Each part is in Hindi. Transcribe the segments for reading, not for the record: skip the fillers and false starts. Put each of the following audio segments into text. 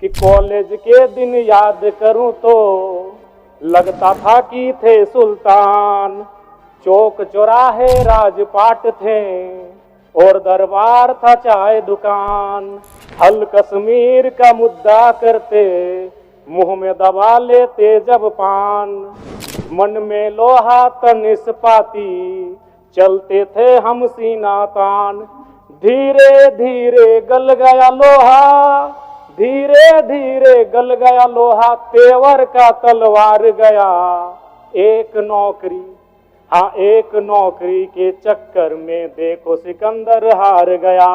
कि कॉलेज के दिन याद करूं तो लगता था कि थे सुल्तान। चौक चौराहे राजपाट थे और दरबार था चाय दुकान। हल कश्मीर का मुद्दा करते मुंह में दबा लेते जब पान। मन में लोहा तन इस्पाती चलते थे हम सीना तान। धीरे धीरे गल गया लोहा, धीरे धीरे गल गया लोहा, तेवर का तलवार गया। एक नौकरी, हाँ एक नौकरी के चक्कर में देखो सिकंदर हार गया।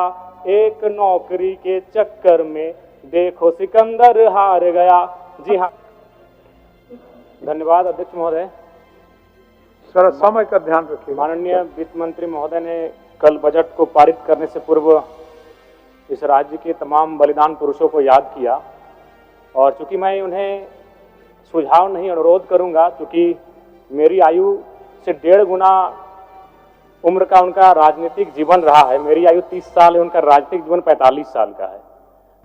एक नौकरी के चक्कर में देखो सिकंदर हार गया। जी हाँ, धन्यवाद अध्यक्ष महोदय। सर समय का ध्यान रखिए। माननीय वित्त मंत्री महोदय ने कल बजट को पारित करने से पूर्व इस राज्य के तमाम बलिदान पुरुषों को याद किया, और चूंकि मैं उन्हें सुझाव नहीं अनुरोध करूंगा, चूंकि मेरी आयु से 1.5 गुना उम्र का उनका राजनीतिक जीवन रहा है। मेरी आयु 30 साल है, उनका राजनीतिक जीवन 45 साल का है।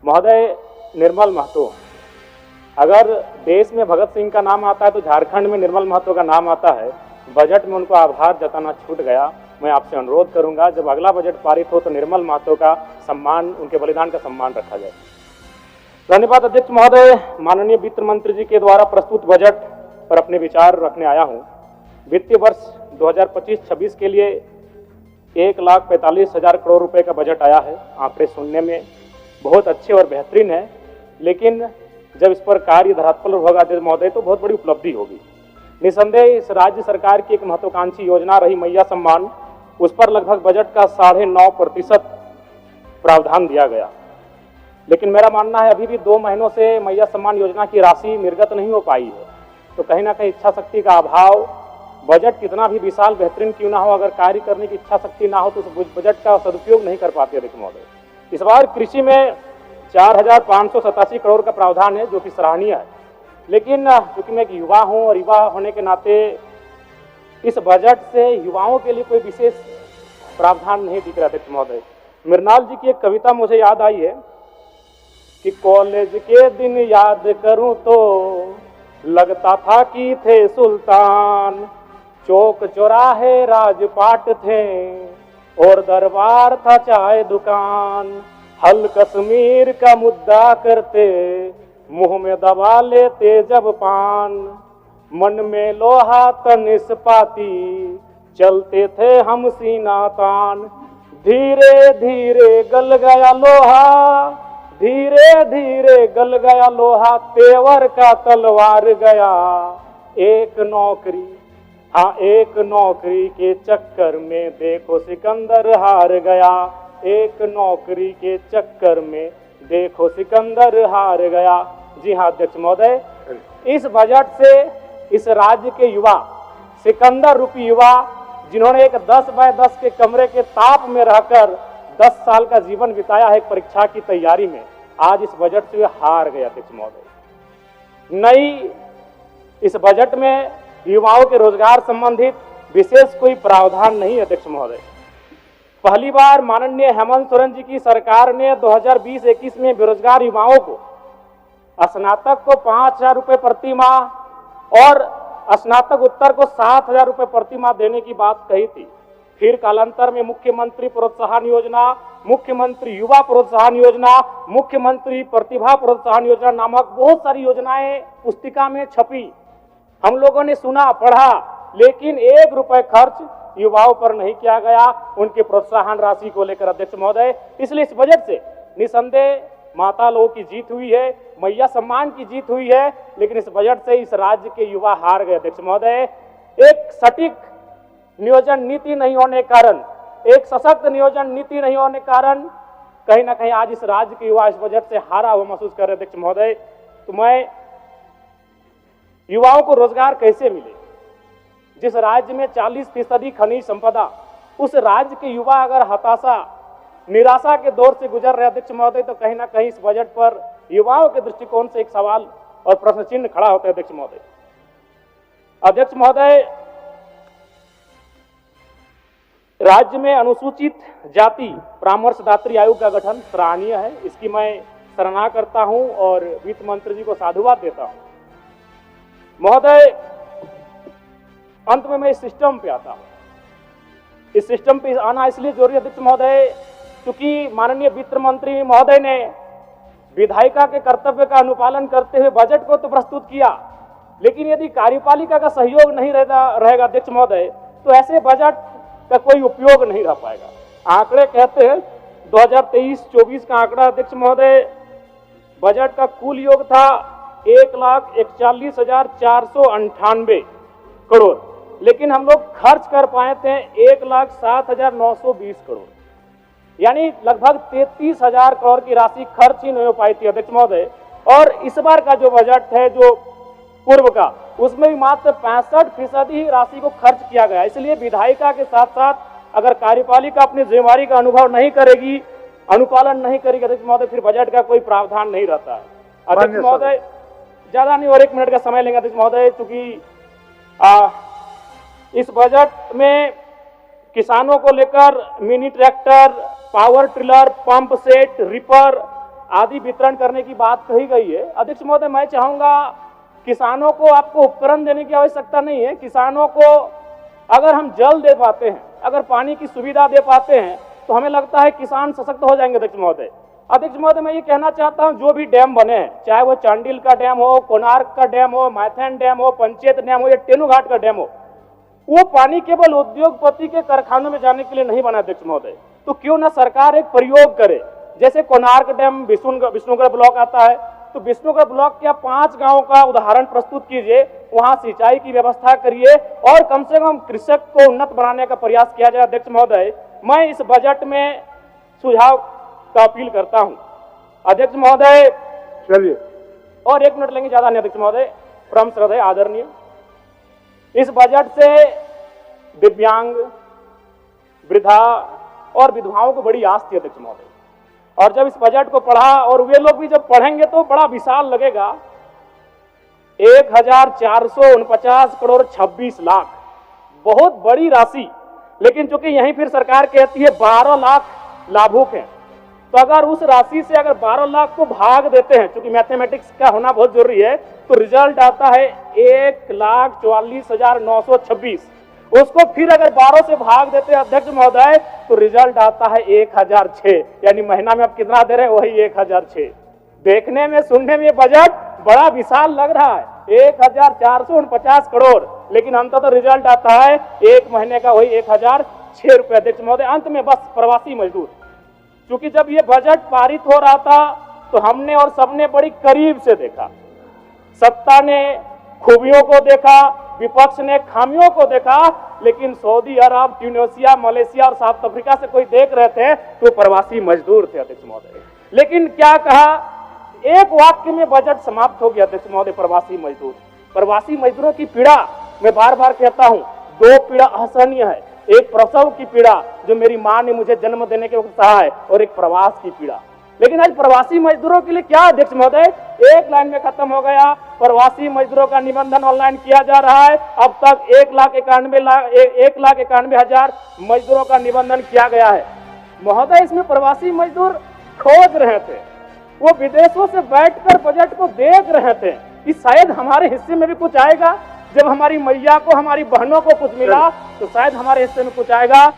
महोदय, निर्मल महतो, अगर देश में भगत सिंह का नाम आता है तो झारखंड में निर्मल महतो का नाम आता है। बजट में उनको आभार जताना छूट गया। मैं आपसे अनुरोध करूंगा जब अगला बजट पारित हो तो निर्मल महतो का सम्मान, उनके बलिदान का सम्मान रखा जाए। धन्यवाद अध्यक्ष महोदय। माननीय वित्त मंत्री जी के द्वारा प्रस्तुत बजट पर अपने विचार रखने आया हूं। वित्तीय वर्ष 2025-26 के लिए 1,45,000 करोड़ रुपए का बजट आया है। आंकड़े सुनने में बहुत अच्छे और बेहतरीन है, लेकिन जब इस पर कार्य धरातल पर होगा अध्यक्ष महोदय तो बहुत बड़ी उपलब्धि होगी। निसंदेह इस राज्य सरकार की एक महत्वाकांक्षी योजना रही मैया सम्मान, उस पर लगभग बजट का 9.5% प्रावधान दिया गया। लेकिन मेरा मानना है अभी भी 2 महीनों से मैया सम्मान योजना की राशि निर्गत नहीं हो पाई है। तो कहीं ना कहीं इच्छा शक्ति का अभाव, बजट कितना भी विशाल बेहतरीन क्यों ना हो, अगर कार्य करने की इच्छा शक्ति ना हो तो उस बजट का सदुपयोग नहीं कर पाते अध्यक्ष महोदय। इस बार कृषि में 4,587 करोड़ का प्रावधान है, जो कि सराहनीय है। लेकिन चूंकि मैं एक युवा हूं और युवा होने के नाते इस बजट से युवाओं के लिए कोई विशेष प्रावधान नहीं दिख रहा अध्यक्ष महोदय। मृणाल जी की एक कविता मुझे याद आई है कि कॉलेज के दिन याद करूं तो लगता था कि थे सुल्तान। चौक चौराहे राजपाट थे और दरबार था चाय दुकान। हल कश्मीर का मुद्दा करते मुंह में दबा लेते जब पान। मन में लोहा तन इस्पाती चलते थे हम सीना तान। धीरे धीरे गल गया लोहा, धीरे धीरे गल गया लोहा, तेवर का तलवार गया। एक नौकरी, हाँ एक नौकरी के चक्कर में देखो सिकंदर हार गया। एक नौकरी के चक्कर में देखो सिकंदर हार गया। जी हाँ अध्यक्ष महोदय, इस बजट से इस राज्य के युवा, सिकंदर रूपी युवा, जिन्होंने एक 10 बाय 10 के कमरे के ताप में रहकर 10 साल का जीवन बिताया है एक परीक्षा की तैयारी में, आज इस बजट से वे हार गए अध्यक्ष महोदय। नई इस बजट में युवाओं के रोजगार संबंधित विशेष कोई प्रावधान नहीं अध्यक्ष महोदय। पहली बार माननीय हेमंत सोरेन जी की सरकार ने 2020-21 में बेरोजगार युवाओं को, स्नातक को 5,000 रुपए प्रति माह और स्नातक उत्तर को 7,000 रुपए प्रति माह देने की बात कही थी। फिर कालांतर में मुख्यमंत्री प्रोत्साहन योजना, मुख्यमंत्री युवा प्रोत्साहन योजना, मुख्यमंत्री प्रतिभा प्रोत्साहन योजना नामक बहुत सारी योजनाएं पुस्तिका में छपी। हम लोगों ने सुना, पढ़ा, लेकिन 1 रुपए खर्च युवाओं पर नहीं किया गया उनके प्रोत्साहन राशि को लेकर अध्यक्ष महोदय। इसलिए इस बजट से निसंदेह माता लोगों की जीत हुई है, मैया सम्मान की जीत हुई है, लेकिन इस बजट से इस राज्य के युवा हार गए अध्यक्ष महोदय। एक सटीक नियोजन नीति नहीं होने के कारण, एक सशक्त नियोजन नीति नहीं होने के कारण कहीं ना कहीं आज इस राज्य के युवा इस बजट से हारा हुआ महसूस कर रहे अध्यक्ष महोदय। तो मैं युवाओं को रोजगार कैसे मिले? जिस राज्य में 40% खनिज संपदा, उस राज्य के युवा अगर हताशा, निराशा के दौर से गुजर रहे अध्यक्ष महोदय, तो कहीं ना कहीं इस बजट पर युवाओं के दृष्टिकोण से एक सवाल और प्रश्न चिन्ह खड़ा होता है अध्यक्ष महोदय। अध्यक्ष महोदय, राज्य में अनुसूचित जाति परामर्शदात्री आयोग का गठन सराहनीय है। इसकी मैं सराहना करता हूं और वित्त मंत्री जी को साधुवाद देता हूं। महोदय, अंत में मैं इस सिस्टम पे आता हूं। इस सिस्टम पे आना इसलिए जरूरी है अध्यक्ष महोदय, क्योंकि माननीय वित्त मंत्री महोदय ने विधायिका के कर्तव्य का अनुपालन करते हुए बजट को तो प्रस्तुत किया, लेकिन यदि कार्यपालिका का सहयोग नहीं रहेगा अध्यक्ष महोदय, तो ऐसे बजट का कोई उपयोग नहीं रह पाएगा। आंकड़े कहते हैं 2023-24 का आंकड़ा अध्यक्ष महोदय, बजट का कुल योग था 1,41,498 करोड़, लेकिन हम लोग खर्च कर पाए थे 1,07,920 करोड़, यानी लगभग 33,000 करोड़ की राशि खर्च ही नहीं हो पाई थी अध्यक्ष महोदय। और इस बार का जो बजट है जो पूर्व का, उसमें भी मात्र 65% ही राशि को खर्च किया गया। इसलिए विधायिका के साथ साथ अगर कार्यपालिका अपनी जिम्मेवारी का अनुभव नहीं करेगी, अनुपालन नहीं करेगी अध्यक्ष महोदय, फिर बजट का कोई प्रावधान नहीं रहता है। अध्यक्ष महोदय, ज्यादा नहीं और 1 मिनट का समय लेंगे अध्यक्ष महोदय, क्योंकि इस बजट में किसानों को लेकर mini tractor, power tiller, pump set, ripper आदि वितरण करने की बात कही गई है। अध्यक्ष महोदय, मैं चाहूंगा किसानों को आपको उपकरण देने की आवश्यकता नहीं है। किसानों को अगर हम जल दे पाते हैं, अगर पानी की सुविधा दे पाते हैं, तो हमें लगता है किसान सशक्त हो जाएंगे अध्यक्ष महोदय। अध्यक्ष महोदय, मैं ये कहना चाहता हूं, जो भी डैम बने हैं, चाहे वो चांडिल का डैम हो, कोणार्क का डैम हो, मैथन डैम हो, पंचेत डैम हो या टेनू घाट का डैम हो, वो पानी केवल उद्योगपति के कारखानों में जाने के लिए नहीं बना अध्यक्ष महोदय। तो क्यों ना सरकार एक प्रयोग करे, जैसे कोणार्क डैम विष्णुगढ़ ब्लॉक आता है, तो विष्णुगढ़ ब्लॉक के 5 गांवों का उदाहरण प्रस्तुत कीजिए, वहां सिंचाई की व्यवस्था करिए और कम से कम कृषक को उन्नत बनाने का प्रयास किया जाए। अध्यक्ष महोदय, मैं इस बजट में सुझाव का अपील करता हूं अध्यक्ष महोदय। चलिए, और 1 मिनट लेंगे, ज्यादा नहीं अध्यक्ष महोदय। परम श्रद्धेय आदरणीय, इस बजट से दिव्यांग, वृद्धा और विधवाओं को बड़ी आस थी अध्यक्ष महोदय, और जब इस बजट को पढ़ा, और वे लोग भी जब पढ़ेंगे तो बड़ा विशाल लगेगा। 1,449 करोड़ 26 लाख, बहुत बड़ी राशि, लेकिन चूंकि यहीं फिर सरकार कहती है 12 लाख लाभुक हैं, तो अगर उस राशि से अगर 12 लाख को भाग देते हैं, क्योंकि मैथमेटिक्स का होना बहुत जरूरी है, तो रिजल्ट आता है 1,44,926। उसको फिर अगर 12 से भाग देते हैं अध्यक्ष महोदय, तो रिजल्ट आता है 1,006, यानी महीना में आप कितना दे रहे हैं, वही 1,006। देखने में, सुनने में बजट बड़ा विशाल लग रहा है, 1,449 करोड़, लेकिन अंततः तो रिजल्ट आता है एक महीने का वही 1,006 रुपए अध्यक्ष महोदय। अंत में बस प्रवासी मजदूर, क्योंकि जब ये बजट पारित हो रहा था तो हमने और सबने बड़ी करीब से देखा, सत्ता ने खूबियों को देखा, विपक्ष ने खामियों को देखा, लेकिन सऊदी अरब, ट्यूनीशिया, मलेशिया और साउथ अफ्रीका से कोई देख रहे थे तो प्रवासी मजदूर थे अध्यक्ष महोदय। लेकिन क्या कहा, एक वाक्य में बजट समाप्त हो गया अध्यक्ष महोदय, प्रवासी मजदूर। प्रवासी मजदूरों की पीड़ा, मैं बार बार कहता हूं, 2 पीड़ा असहनीय है। एक प्रसव की पीड़ा, जो मेरी मां ने मुझे जन्म देने के वक्त सहा है, और एक प्रवास की पीड़ा। लेकिन आज प्रवासी मजदूरों के लिए क्या अध्यक्ष महोदय, एक लाइन में खत्म हो गया। प्रवासी मजदूरों का निबंधन ऑनलाइन किया जा रहा है। अब तक 1,91,000 मजदूरों का निबंधन किया गया है महोदय। इसमें प्रवासी मजदूर खोज रहे थे, वो विदेशों से बैठकर बजट को देख रहे थे कि शायद हमारे हिस्से में भी कुछ आएगा। जब हमारी मैया को, हमारी बहनों को कुछ मिला, तो शायद हमारे हिस्से में कुछ आएगा।